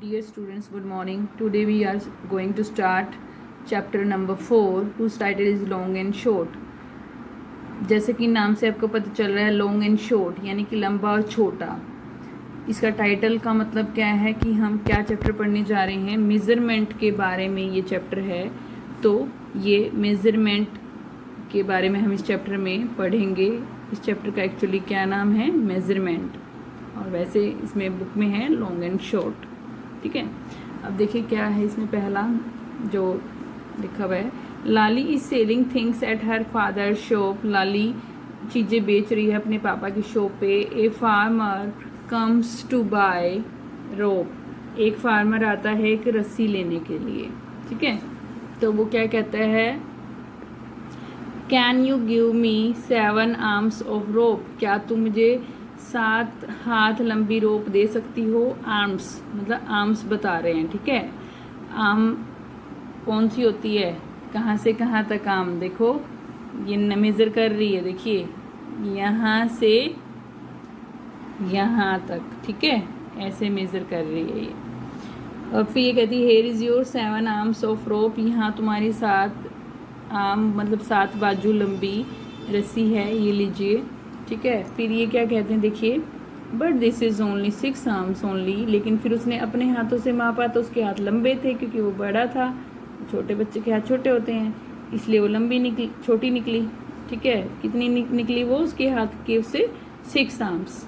Dear students, good morning. Today we are going to start chapter number 4 whose title is long and short. जैसे कि नाम से आपको पता चल रहा है लॉन्ग एंड शॉर्ट यानी कि लंबा और छोटा। इसका टाइटल का मतलब क्या है कि हम क्या चैप्टर पढ़ने जा रहे हैं। मेज़रमेंट के बारे में ये चैप्टर है, तो ये मेज़रमेंट के बारे में हम इस चैप्टर में पढ़ेंगे। इस चैप्टर का एक्चुअली क्या नाम है, मेज़रमेंट, और वैसे इसमें बुक में है लॉन्ग एंड शॉर्ट। ठीक है, अब देखिए क्या है इसमें। पहला जो लिखा हुआ है, Lali is selling things at her father shop. Lali चीज़ें बेच रही है अपने पापा की शॉप पे। A farmer comes to buy rope. एक फार्मर आता है एक रस्सी लेने के लिए। ठीक है, तो वो क्या कहता है, can you give me 7 arms of rope. क्या तुम मुझे 7 हाथ लंबी रोप दे सकती हो। आर्म्स मतलब आर्म्स बता रहे हैं। ठीक है, आर्म कौन सी होती है, कहाँ से कहाँ तक आर्म। देखो ये मेज़र कर रही है, देखिए यहाँ से यहाँ तक। ठीक है, ऐसे मेज़र कर रही है ये। और फिर ये कहती है here is your 7 arms of rope. यहाँ तुम्हारी 7 आर्म मतलब 7 बाजू लंबी रस्सी है, ये लीजिए। ठीक है, फिर ये क्या कहते हैं, देखिए, but this is only 6 arms only. लेकिन फिर उसने अपने हाथों से मापा तो उसके हाथ लंबे थे क्योंकि वो बड़ा था। छोटे बच्चे के हाथ छोटे होते हैं, इसलिए वो लंबी निकली, छोटी निकली। ठीक है, कितनी निकली वो, उसके हाथ के उससे 6 आर्म्स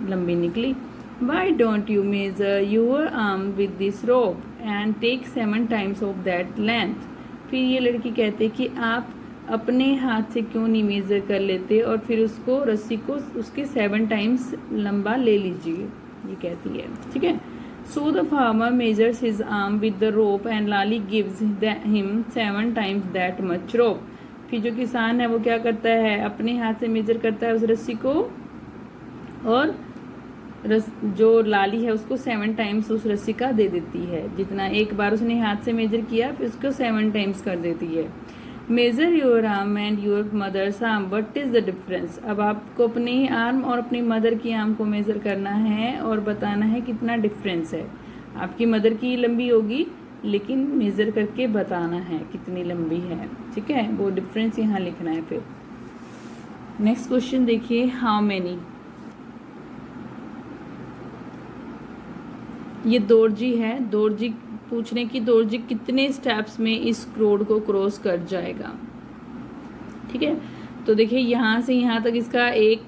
लंबी निकली। Why don't you measure your arm with this rope and take 7 times of that length. फिर ये लड़की कहते कि आप अपने हाथ से क्यों नहीं मेज़र कर लेते और फिर उसको रस्सी को उसके 7 टाइम्स लंबा ले लीजिए, ये कहती है। ठीक है, so the farmer measures his arm with the rope and Lali gives him 7 times that much rope. फिर जो किसान है वो क्या करता है, अपने हाथ से मेजर करता है उस रस्सी को, और जो लाली है उसको 7 टाइम्स उस रस्सी का दे देती है। जितना एक बार उसने हाथ से मेजर किया फिर उसको 7 टाइम्स कर देती है। Measure your arm and your mother's arm, what is the difference. अब आपको अपनी आर्म और अपनी मदर की आर्म को मेज़र करना है और बताना है कितना डिफरेंस है। आपकी मदर की लंबी होगी लेकिन मेज़र करके बताना है कितनी लंबी है। ठीक है, वो डिफरेंस यहाँ लिखना है। फिर नेक्स्ट क्वेश्चन देखिए, हाउ मैनी। ये दोरजी है, दोरजी पूछने की, दोरजी कितने स्टेप्स में इस रोड को क्रॉस कर जाएगा। ठीक है, तो देखिए यहाँ से यहाँ तक इसका एक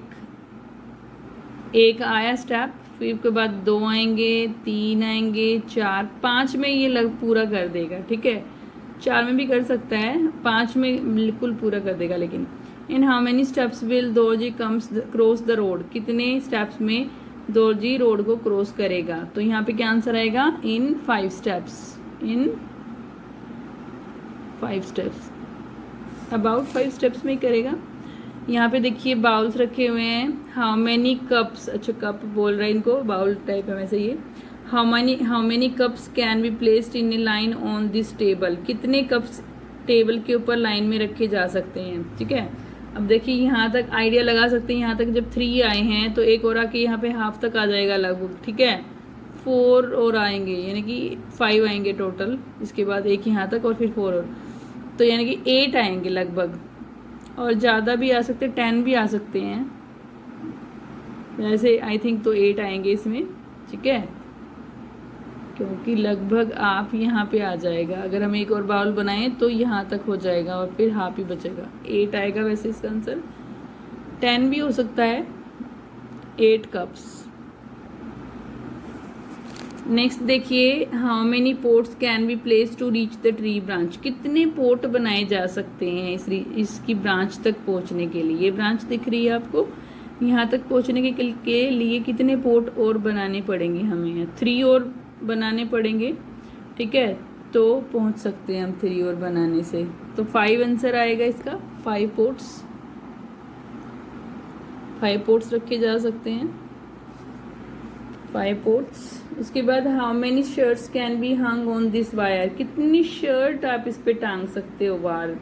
आया स्टेप, फिर उसके बाद 2 आएंगे, 3 आएंगे, 4, 5 में ये पूरा कर देगा। ठीक है, 4 में भी कर सकता है, 5 में बिल्कुल पूरा कर देगा। लेकिन in how many steps will Dorji comes cross the road. कितने स्टेप्स में दोरजी रोड को क्रॉस करेगा। तो यहाँ पे क्या आंसर आएगा, इन 5 steps. In 5 steps, about 5 steps में ही करेगा। यहाँ पे देखिए बाउल्स रखे हुए हैं, हाउ मैनी कप्स, अच्छा कप बोल रहा है इनको, बाउल टाइप है वैसे ये। How many cups can be placed in A line on this table. कितने कप्स टेबल के ऊपर लाइन में रखे जा सकते हैं। ठीक है, अब देखिए यहाँ तक आइडिया लगा सकते हैं। यहाँ तक जब 3 आए हैं तो एक और आके यहाँ पे हाफ तक आ जाएगा लगभग। ठीक है, 4 और आएंगे यानी कि 5 आएंगे टोटल। इसके बाद एक यहाँ तक और फिर 4 और, तो यानी कि 8 आएंगे लगभग, और ज़्यादा भी आ सकते हैं, 10 भी आ सकते हैं वैसे। आई थिंक तो 8 आएंगे इसमें। ठीक है, क्योंकि लगभग आप यहाँ पे आ जाएगा। अगर हम एक और बाउल बनाएं तो यहाँ तक हो जाएगा और फिर हाफ ही बचेगा। 8 आएगा वैसे इसका आंसर, 10 भी हो सकता है। 8 कप्स। नेक्स्ट देखिए, how many pots can be place to reach the tree branch. कितने पोट बनाए जा सकते हैं इसकी ब्रांच तक पहुँचने के लिए। ये ब्रांच दिख रही है आपको, यहाँ तक पहुँचने के लिए कितने पोट और बनाने पड़ेंगे हमें। 3 और बनाने पड़ेंगे। ठीक है, तो पहुंच सकते हैं हम 3 और बनाने से। तो 5 आंसर आएगा इसका। 5 पोट्स, 5 पोट्स रखे जा सकते हैं, 5 पोट्स। उसके बाद how many shirts can be hung on this wire. कितनी शर्ट आप इस पे टांग सकते हो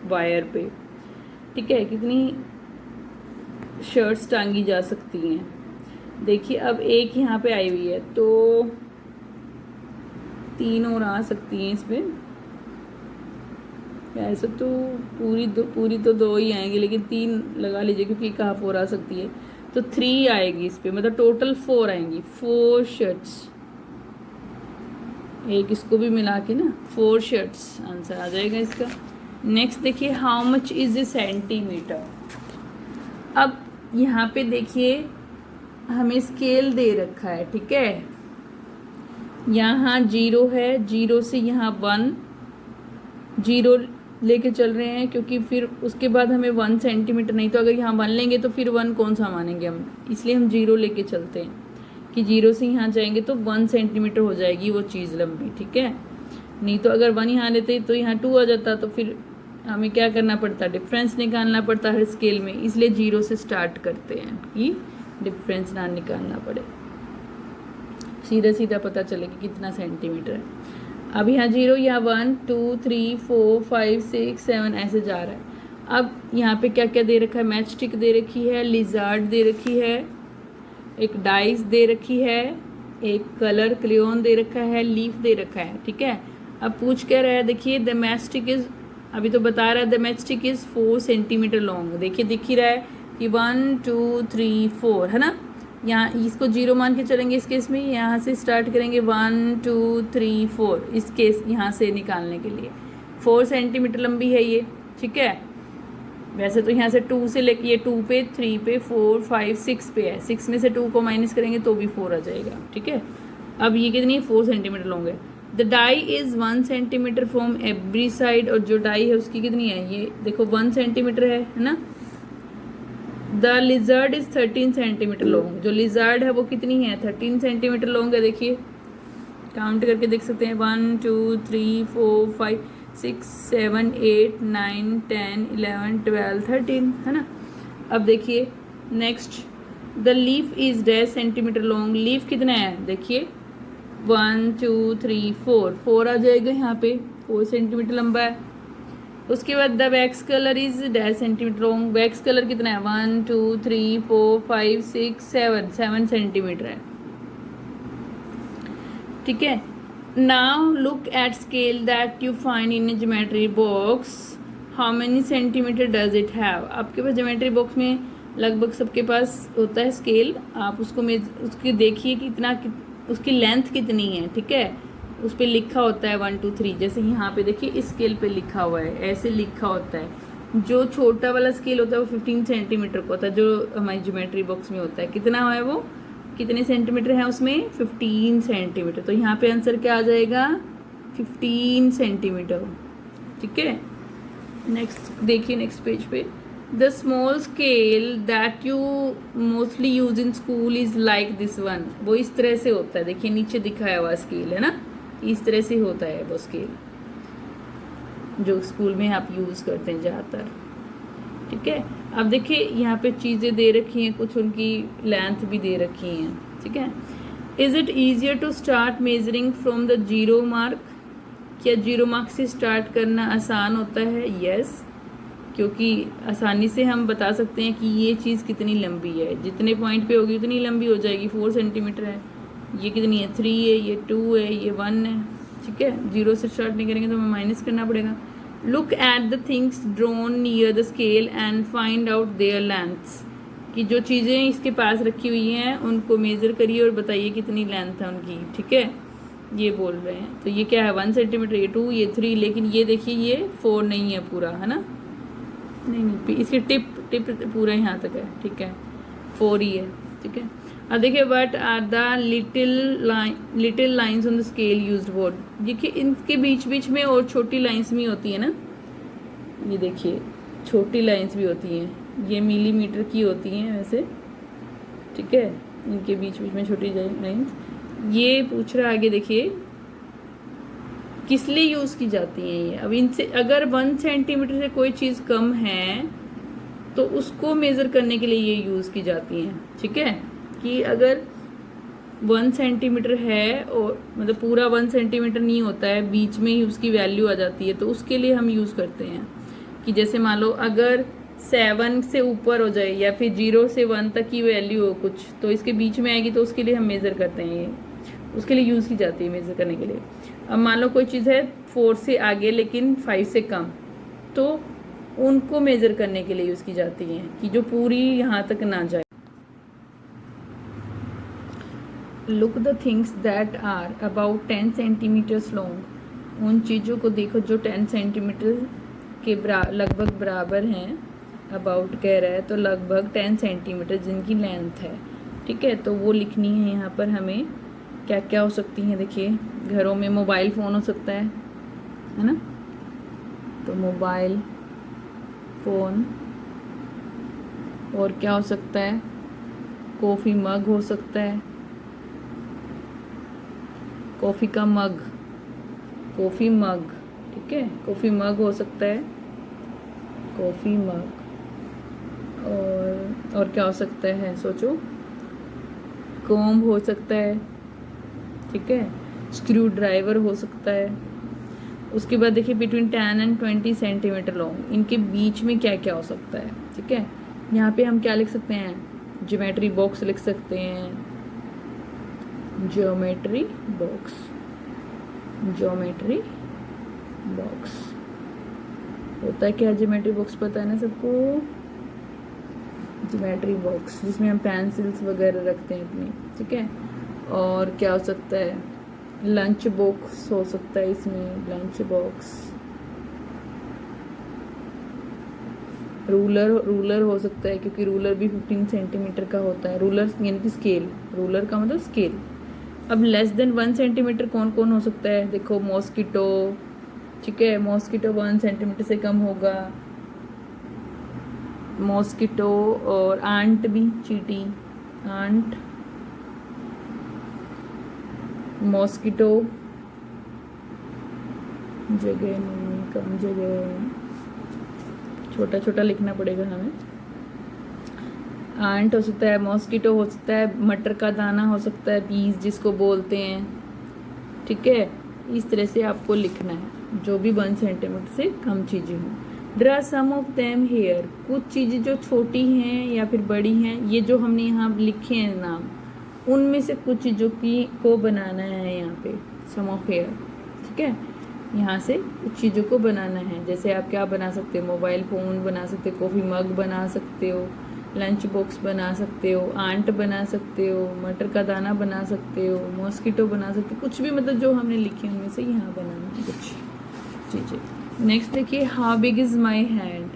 वायर पे। ठीक है, कितनी शर्ट्स टांगी जा सकती हैं। देखिए अब एक यहाँ पे आई हुई है, तो 3 और आ सकती हैं इस पर। वैसे तो पूरी तो 2 ही आएंगी, लेकिन 3 लगा लीजिए क्योंकि एक हाफ और आ सकती है, तो 3 आएगी इस पे, मतलब टोटल 4 आएंगी। 4 शर्ट्स, एक इसको भी मिला के ना 4 शर्ट्स आंसर आ जाएगा इसका। नेक्स्ट देखिए, how much is a centimetre. अब यहाँ पे देखिए हमें स्केल दे रखा है, ठीक है। यहाँ 0 है, 0 से यहाँ 1, 0 लेके चल रहे हैं क्योंकि फिर उसके बाद हमें 1 सेंटीमीटर, नहीं तो अगर यहाँ 1 लेंगे तो फिर 1 कौन सा मानेंगे हम, इसलिए हम 0 लेके चलते हैं कि 0 से यहाँ जाएंगे तो 1 सेंटीमीटर हो जाएगी वो चीज़ लंबी, ठीक है। नहीं तो अगर 1 यहाँ लेते तो यहाँ 2 आ जाता, तो फिर हमें क्या करना पड़ता, डिफरेंस निकालना पड़ता हर स्केल में, इसलिए 0 से स्टार्ट करते हैं कि डिफरेंस ना निकालना पड़े, सीधा सीधा पता चले कि कितना सेंटीमीटर है। अब यहाँ 0, यहाँ 1 2 3 4 5 6 7 ऐसे जा रहा है। अब यहाँ पे क्या क्या दे रखा है, मैच स्टिक दे रखी है, लिजार्ड दे रखी है, एक डाइस दे रखी है, एक कलर क्रेयॉन दे रखा है, लीफ दे रखा है, ठीक है। अब पूछ क्या रहा है, देखिए द मैच स्टिक इज, अभी तो बता रहा है the match stick is 4 centimetre long. देखिए दिख ही रहा है कि 1 2 3 4 है ना। यहाँ इसको 0 मान के चलेंगे इस केस में, यहाँ से स्टार्ट करेंगे 1 2 3 4 इस केस यहाँ से निकालने के लिए 4 सेंटीमीटर लंबी है ये, ठीक है। वैसे तो यहाँ से 2 से लेके ये 2 पे 3 पे 4 5 6 पे है, 6 में से 2 को माइनस करेंगे तो भी 4 आ जाएगा, ठीक है। अब ये कितनी है, 4 सेंटीमीटर लॉन्ग है। The die is 1 centimetre from every side, और जो डाई है उसकी कितनी है, ये देखो 1 सेंटीमीटर है ना। The lizard is 13 centimetre long, जो लिजर्ड है वो कितनी है, 13 सेंटीमीटर लॉन्ग है। देखिए काउंट करके देख सकते हैं, 1 2 3 4 5 6 7 8 9 10 11 12 13 है ना। अब देखिए next, the leaf is 10 centimetre long, leaf कितना है, देखिए 1 2 3 4 आ जाएगा यहाँ पे, 4 सेंटीमीटर लंबा है। उसके बाद the wax colour is 10 centimetre long, wax colour कितना है, 1 2 3 4 5 6 7 सेंटीमीटर है, ठीक है। Now look at scale that you find in A geometry box, how many centimetre does it have. आपके पास ज्योमेट्री बॉक्स में लगभग सबके पास होता है स्केल, आप उसको उसकी देखिए कि इतना उसकी लेंथ कितनी है, ठीक है। उस पर लिखा होता है 1 2 3, जैसे यहाँ पे देखिए इस स्केल पे लिखा हुआ है, ऐसे लिखा होता है। जो छोटा वाला स्केल होता है वो 15 सेंटीमीटर का होता है, जो हमारी ज्योमेट्री बॉक्स में होता है। कितना है वो, कितने सेंटीमीटर है उसमें, 15 सेंटीमीटर। तो यहाँ पे आंसर क्या आ जाएगा, 15 सेंटीमीटर, ठीक है। नेक्स्ट देखिए, नेक्स्ट पेज पे, the small scale that you mostly use in school is like this one, वो इस तरह से होता है। देखिए नीचे दिखाया हुआ स्केल है ना, इस तरह से होता है वो स्केल जो स्कूल में आप यूज़ करते हैं ज़्यादातर, ठीक है। अब देखिए यहाँ पे चीज़ें दे रखी हैं, कुछ उनकी लेंथ भी दे रखी हैं, ठीक है। Is it easier to start measuring from the 0 mark, क्या 0 मार्क से स्टार्ट करना आसान होता है, यस, क्योंकि आसानी से हम बता सकते हैं कि ये चीज़ कितनी लंबी है, जितने पॉइंट पे होगी उतनी लंबी हो जाएगी। 4 सेंटीमीटर है, ये कितनी है, 3 है, ये 2 है, ये 1 है, ठीक है। 0 से स्टार्ट नहीं करेंगे तो हमें माइनस करना पड़ेगा। Look at the things drawn near the scale and find out their lengths, कि जो चीज़ें इसके पास रखी हुई हैं उनको मेज़र करिए और बताइए कितनी लेंथ है उनकी, ठीक है। ये बोल रहे हैं, तो ये क्या है 1 सेंटीमीटर, ये 2, ये 3, लेकिन ये देखिए ये 4 नहीं है पूरा, है ना, नहीं इसकी टिप पूरा यहाँ तक है, ठीक है, 4 ही है, ठीक है। अब देखिए, what are the little lines on the scale used for, देखिए इनके बीच बीच में और छोटी लाइन्स भी होती है ना, ये देखिए छोटी लाइन्स भी होती हैं, ये मिलीमीटर की होती हैं वैसे, ठीक है। इनके बीच बीच में छोटी लाइन्स, ये पूछ रहा है आगे, देखिए किस लिए यूज़ की जाती हैं ये। अब इनसे अगर 1 सेंटीमीटर से कोई चीज़ कम है तो उसको मेज़र करने के लिए ये यूज़ की जाती हैं, ठीक है। कि अगर 1 सेंटीमीटर है और मतलब पूरा 1 सेंटीमीटर नहीं होता है, बीच में ही उसकी वैल्यू आ जाती है, तो उसके लिए हम यूज़ करते हैं कि जैसे मान लो अगर 7 से ऊपर हो जाए या फिर 0 से 1 तक की वैल्यू हो कुछ, तो इसके बीच में आएगी तो उसके लिए हम मेज़र करते हैं ये। उसके लिए यूज़ की जाती है मेज़र करने के लिए। अब मान लो कोई चीज़ है 4 से आगे लेकिन 5 से कम, तो उनको मेज़र करने के लिए यूज़ की जाती हैं कि जो पूरी यहाँ तक ना जाए। Look the things that are about 10 centimetres long. उन चीज़ों को देखो जो 10 सेंटीमीटर के लगभग बराबर हैं। अबाउट कह रहा है तो लगभग 10 सेंटीमीटर जिनकी लेंथ है, ठीक है। तो वो लिखनी है यहाँ पर हमें। क्या क्या हो सकती हैं देखिए, घरों में मोबाइल फ़ोन हो सकता है ना, तो मोबाइल फ़ोन। और क्या हो सकता है, कॉफ़ी मग हो सकता है, कॉफ़ी का मग, कॉफ़ी मग, ठीक है, कॉफ़ी मग हो सकता है, कॉफ़ी मग। और क्या हो सकता है सोचो, कॉम्ब हो सकता है, ठीक है, स्क्रू ड्राइवर हो सकता है। उसके बाद देखिए बिटवीन 10 एंड 20 सेंटीमीटर लॉन्ग, इनके बीच में क्या क्या हो सकता है, ठीक है। यहाँ पे हम क्या लिख सकते हैं, ज्योमेट्री बॉक्स लिख सकते हैं, ज्योमेट्री बॉक्स, ज्योमेट्री बॉक्स होता है क्या, ज्योमेट्री बॉक्स पता है ना सबको, ज्योमेट्री बॉक्स जिसमें हम पेंसिल्स वगैरह रखते हैं अपनी, ठीक है। और क्या हो सकता है, लंच बॉक्स हो सकता है इसमें, लंच बॉक्स। रूलर हो सकता है क्योंकि रूलर भी 15 सेंटीमीटर का होता है। रूलर यानी कि स्केल, रूलर का मतलब स्केल। अब लेस देन 1 सेंटीमीटर कौन कौन हो सकता है, देखो मॉस्किटो, ठीक है, मॉस्किटो 1 सेंटीमीटर से कम होगा, मॉस्किटो। और आंट भी, चींटी, आंट, मॉस्किटो, जगह नहीं, कम जगह, छोटा छोटा लिखना पड़ेगा हमें। आंट हो सकता है, मॉस्किटो हो सकता है, मटर का दाना हो सकता है, बीज जिसको बोलते हैं, ठीक है। इस तरह से आपको लिखना है जो भी 1 सेंटीमीटर से कम चीज़ें हों। Draw some of them here, कुछ चीज़ें जो छोटी हैं या फिर बड़ी हैं, ये जो हमने यहाँ लिखे हैं नाम, उनमें से कुछ चीज़ों की को बनाना है यहाँ पे, सम ऑफ हेयर, ठीक है। यहाँ से कुछ चीज़ों को बनाना है, जैसे आप क्या बना सकते हो, मोबाइल फ़ोन बना सकते हो, कॉफ़ी मग बना सकते हो, लंच बॉक्स बना सकते हो, आंट बना सकते हो, मटर का दाना बना सकते हो, मॉस्किटो बना सकते हो, कुछ भी मतलब जो हमने लिखे उनमें से यहाँ बनाना है कुछ चीज़ें। नेक्स्ट देखिए, how big is my hand,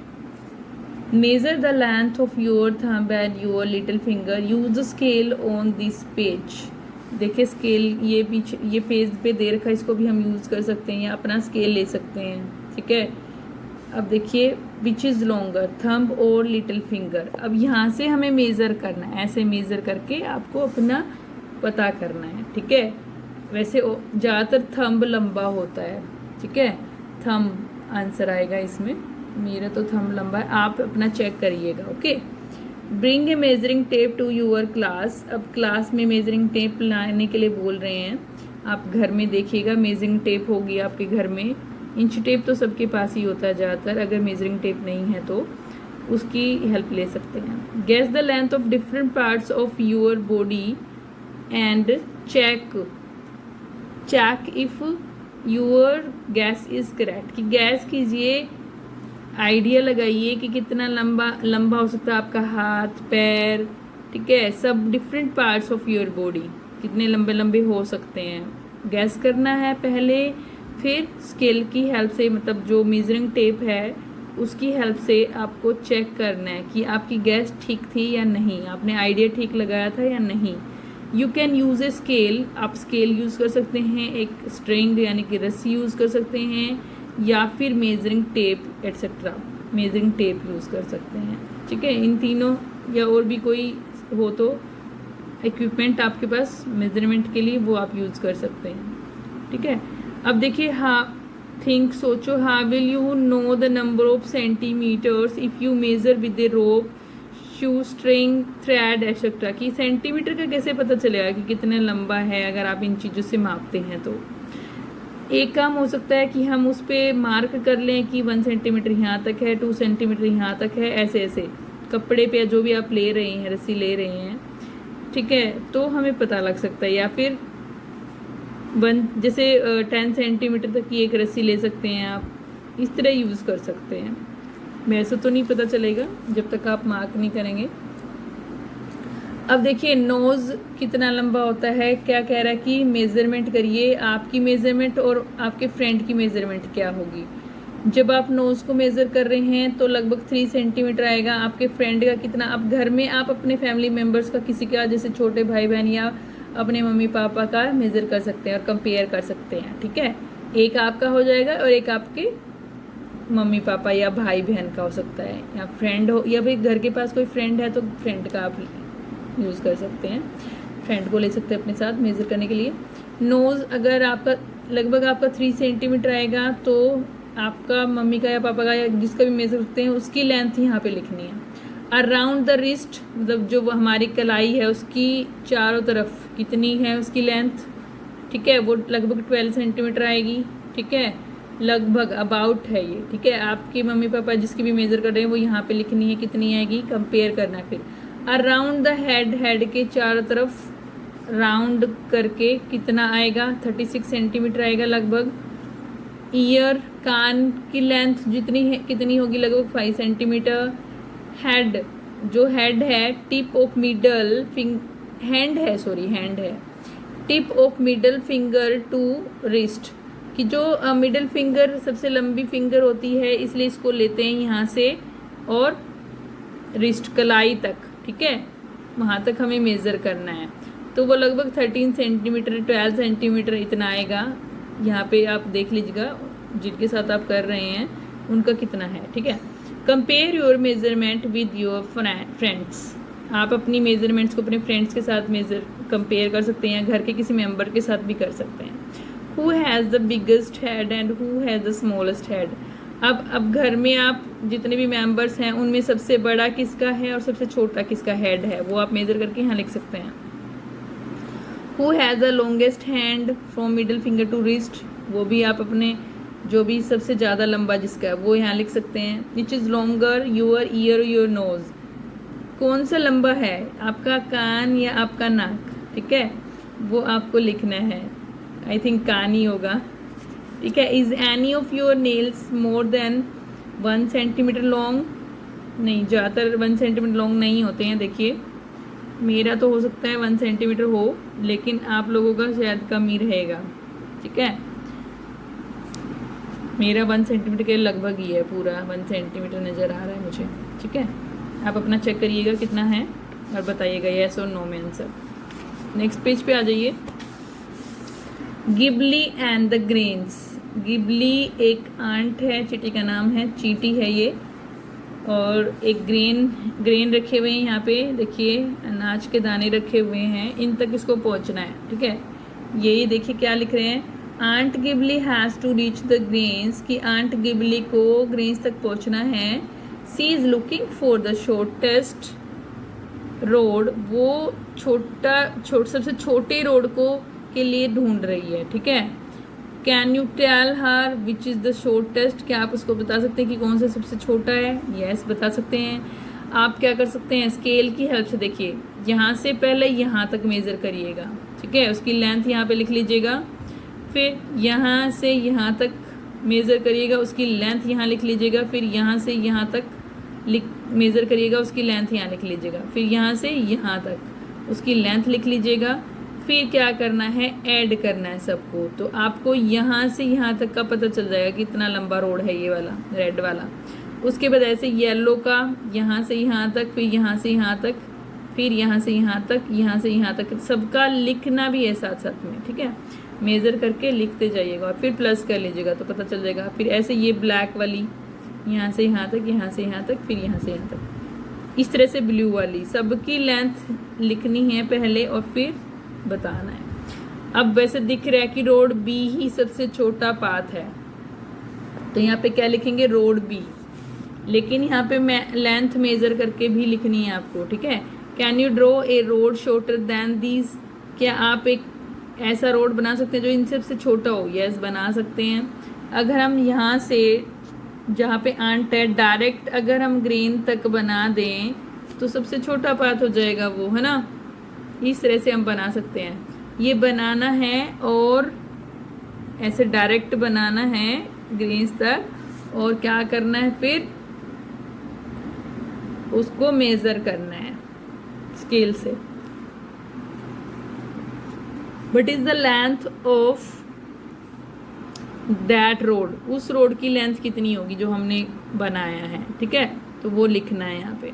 measure the length of your thumb and your little finger, use the scale on this page. देखिए स्केल ये पीछे ये पेज पे दे रखा है, इसको भी हम यूज़ कर सकते हैं या अपना स्केल ले सकते हैं, ठीक है। अब देखिए विच इज़ लॉन्गर, थंब और लिटिल फिंगर। अब यहाँ से हमें मेज़र करना है, ऐसे मेज़र करके आपको अपना पता करना है, ठीक है। वैसे ज़्यादातर थंब लंबा होता है, ठीक है, थंब आंसर आएगा इसमें, मेरा तो थंब लंबा है, आप अपना चेक करिएगा, okay. Bring a measuring tape to your class, अब क्लास में मेजरिंग टेप लाने के लिए बोल रहे हैं। आप घर में देखिएगा मेजरिंग टेप होगी आपके घर में, इंच टेप तो सबके पास ही होता है ज़्यादातर, अगर मेजरिंग टेप नहीं है तो उसकी हेल्प ले सकते हैं। Guess the length of different parts of your body and check if your guess is correct, कि गैस कीजिए, आइडिया लगाइए कि कितना लंबा हो सकता है आपका हाथ, पैर, ठीक है, सब different parts of your body कितने लंबे लंबे हो सकते हैं, गैस करना है पहले। फिर स्केल की हेल्प से, मतलब जो मेजरिंग टेप है उसकी हेल्प से आपको चेक करना है कि आपकी गैस ठीक थी या नहीं, आपने आइडिया ठीक लगाया था या नहीं। You can use a scale, आप स्केल यूज़ कर सकते हैं, एक स्ट्रिंग यानी कि रस्सी यूज़ कर सकते हैं, या फिर measuring tape etcetera, measuring tape use कर सकते हैं, ठीक है। इन तीनों या और भी कोई हो तो इक्विपमेंट आपके पास मेजरमेंट के लिए, वो आप यूज़ कर सकते हैं, ठीक है। अब देखिए, थिंक, सोचो, how will you know the number of centimetres if you measure with a rope, shoe string, thread etcetera, कि सेंटीमीटर का कैसे पता चलेगा कि कितना लंबा है अगर आप इन चीज़ों से मापते हैं। तो एक काम हो सकता है कि हम उस पर मार्क कर लें कि 1 सेंटीमीटर यहाँ तक है, 2 सेंटीमीटर यहाँ तक है, ऐसे ऐसे कपड़े पे जो भी आप ले रहे हैं, रस्सी ले रहे हैं, ठीक है, तो हमें पता लग सकता है। या फिर जैसे 10 सेंटीमीटर तक की एक रस्सी ले सकते हैं आप, इस तरह यूज़ कर सकते हैं। वैसे तो नहीं पता चलेगा जब तक आप मार्क नहीं करेंगे। अब देखिए नोज़ कितना लंबा होता है, क्या कह रहा है कि मेज़रमेंट करिए, आपकी मेज़रमेंट और आपके फ्रेंड की मेज़रमेंट क्या होगी। जब आप नोज़ को मेज़र कर रहे हैं तो लगभग 3 सेंटीमीटर आएगा। आपके फ्रेंड का कितना, अब घर में आप अपने फैमिली मेम्बर्स का किसी का, जैसे छोटे भाई बहन या अपने मम्मी पापा का मेज़र कर सकते हैं और कंपेयर कर सकते हैं, ठीक है। एक आपका हो जाएगा और एक आपके मम्मी पापा या भाई बहन का हो सकता है, या फ्रेंड हो, या भाई घर के पास कोई फ्रेंड है तो फ्रेंड का आप यूज़ कर सकते हैं, फ्रेंड को ले सकते हैं अपने साथ मेज़र करने के लिए। नोज़ अगर आपका लगभग आपका 3 सेंटीमीटर आएगा तो आपका मम्मी का या पापा का या जिसका भी मेज़र करते हैं उसकी लेंथ यहाँ पे लिखनी है। अराउंड द रिस्ट, मतलब जो हमारी कलाई है उसकी चारों तरफ कितनी है उसकी लेंथ, ठीक है, वो लगभग 12 सेंटीमीटर आएगी, ठीक है, लगभग अबाउट है ये, ठीक है। आपके मम्मी पापा जिसकी भी मेज़र कर रहे हैं वो यहाँ पे लिखनी है कितनी आएगी, कंपेयर करना है। फिर अराउंड द हेड, हेड के चारों तरफ राउंड करके कितना आएगा, 36 सेंटीमीटर आएगा लगभग। ईयर, कान की लेंथ जितनी है कितनी होगी, लगभग 5 सेंटीमीटर। हेड, जो हेड है, टिप ऑफ मिडल हैंड है, tip of middle finger to wrist, कि जो मिडल फिंगर सबसे लंबी फिंगर होती है इसलिए इसको लेते हैं यहाँ से और रिस्ट कलाई तक, ठीक है, वहाँ तक हमें मेज़र करना है। तो वो लगभग 13 सेंटीमीटर 12 सेंटीमीटर इतना आएगा। यहाँ पे आप देख लीजिएगा जिनके साथ आप कर रहे हैं उनका कितना है, ठीक है। Compare your measurement with your friends, आप अपनी मेजरमेंट्स को अपने फ्रेंड्स के साथ कंपेयर कर सकते हैं, घर के किसी मेंबर के साथ भी कर सकते हैं। Who has the biggest head and who has the smallest head, अब घर में आप जितने भी मेंबर्स हैं उनमें सबसे बड़ा किसका है और सबसे छोटा किसका हेड है, वो आप मेज़र करके यहाँ लिख सकते हैं। Who has the longest hand from middle finger to wrist, वो भी आप अपने जो भी सबसे ज़्यादा लंबा जिसका है वो यहाँ लिख सकते हैं। Which is longer, your ear, your nose, कौन सा लंबा है, आपका कान या आपका नाक, ठीक है, वो आपको लिखना है। आई थिंक कान ही होगा, ठीक है। Is any of your nails more than 1 centimetre long, नहीं, ज़्यादातर 1 सेंटीमीटर लॉन्ग नहीं होते हैं। देखिए मेरा तो हो सकता है 1 सेंटीमीटर हो, लेकिन आप लोगों का शायद कम ही रहेगा, ठीक है। मेरा 1 सेंटीमीटर के लगभग ही है, पूरा 1 सेंटीमीटर नज़र आ रहा है मुझे, ठीक है। आप अपना चेक करिएगा कितना है और बताइएगा येस और नो में आंसर। नेक्स्ट पेज पे आ जाइए। Ghibli and the grains, Ghibli एक आंट है, चींटी का नाम है, चींटी है ये, और एक ग्रेन रखे हुए हैं यहाँ पे, देखिए अनाज के दाने रखे हुए हैं, इन तक इसको पहुँचना है, ठीक है। यही देखिए क्या लिख रहे हैं, ant Gibli has to reach the grains, कि आंट गिबली को ग्रेन्स तक पहुँचना है। She is looking for the shortest road, वो सबसे छोटे रोड को के लिए ढूंढ रही है, ठीक है। Can you tell her which is the shortest, क्या आप उसको बता सकते हैं कि कौन सा सबसे छोटा है, यस बता सकते हैं। आप क्या कर सकते हैं, स्केल की हेल्प से देखिए, यहाँ से पहले यहाँ तक मेज़र करिएगा, ठीक है, उसकी लेंथ यहाँ पे लिख लीजिएगा, फिर यहाँ से यहाँ तक मेज़र करिएगा, उसकी लेंथ यहाँ लिख लीजिएगा, फिर यहाँ से यहाँ तक मेज़र करिएगा, उसकी लेंथ यहाँ लिख लीजिएगा, फिर यहाँ से यहाँ तक उसकी लेंथ लिख लीजिएगा, फिर क्या करना है, ऐड करना है सबको। तो आपको यहाँ से यहाँ तक का पता चल जाएगा कि इतना लंबा रोड है ये वाला रेड वाला। उसके बाद ऐसे येलो का यहाँ से यहाँ तक, फिर यहाँ से यहाँ तक, फिर यहाँ से यहाँ तक, यहाँ से यहाँ तक, सबका लिखना भी है साथ साथ में, ठीक है, मेज़र करके लिखते जाइएगा और फिर प्लस कर लीजिएगा तो पता चल जाएगा। फिर ऐसे ये ब्लैक वाली यहाँ से यहाँ तक, यहाँ से यहाँ तक, फिर यहाँ से यहाँ तक, इस तरह से ब्लू वाली सबकी लेंथ लिखनी है पहले और फिर बताना है। अब वैसे दिख रहा है कि रोड बी ही सबसे छोटा पाथ है, तो यहाँ पे क्या लिखेंगे, रोड बी, लेकिन यहाँ पे लेंथ मेज़र करके भी लिखनी है आपको, ठीक है। Can you draw a road shorter than these, क्या आप एक ऐसा रोड बना सकते हैं जो इन सबसे छोटा हो, यस बना सकते हैं। अगर हम यहाँ से जहाँ पे आंट है डायरेक्ट अगर हम ग्रेन तक बना दें तो सबसे छोटा पाथ हो जाएगा वो, है ना, इस तरह से हम बना सकते हैं। ये बनाना है और ऐसे डायरेक्ट बनाना है ग्रीन्स तक, और क्या करना है फिर उसको मेजर करना है स्केल से। What is the length of that road, उस रोड की लेंथ कितनी होगी जो हमने बनाया है, ठीक है, तो वो लिखना है यहाँ पे।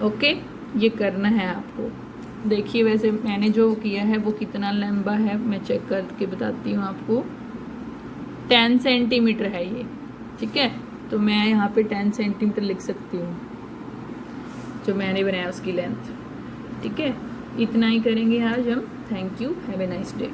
ओके, ये करना है आपको। देखिए वैसे मैंने जो किया है वो कितना लंबा है, मैं चेक करके बताती हूँ आपको। 10 सेंटीमीटर है ये, ठीक है, तो मैं यहाँ पे 10 सेंटीमीटर लिख सकती हूँ जो मैंने बनाया उसकी लेंथ, ठीक है। इतना ही करेंगे आज हम। Thank you, have a nice day.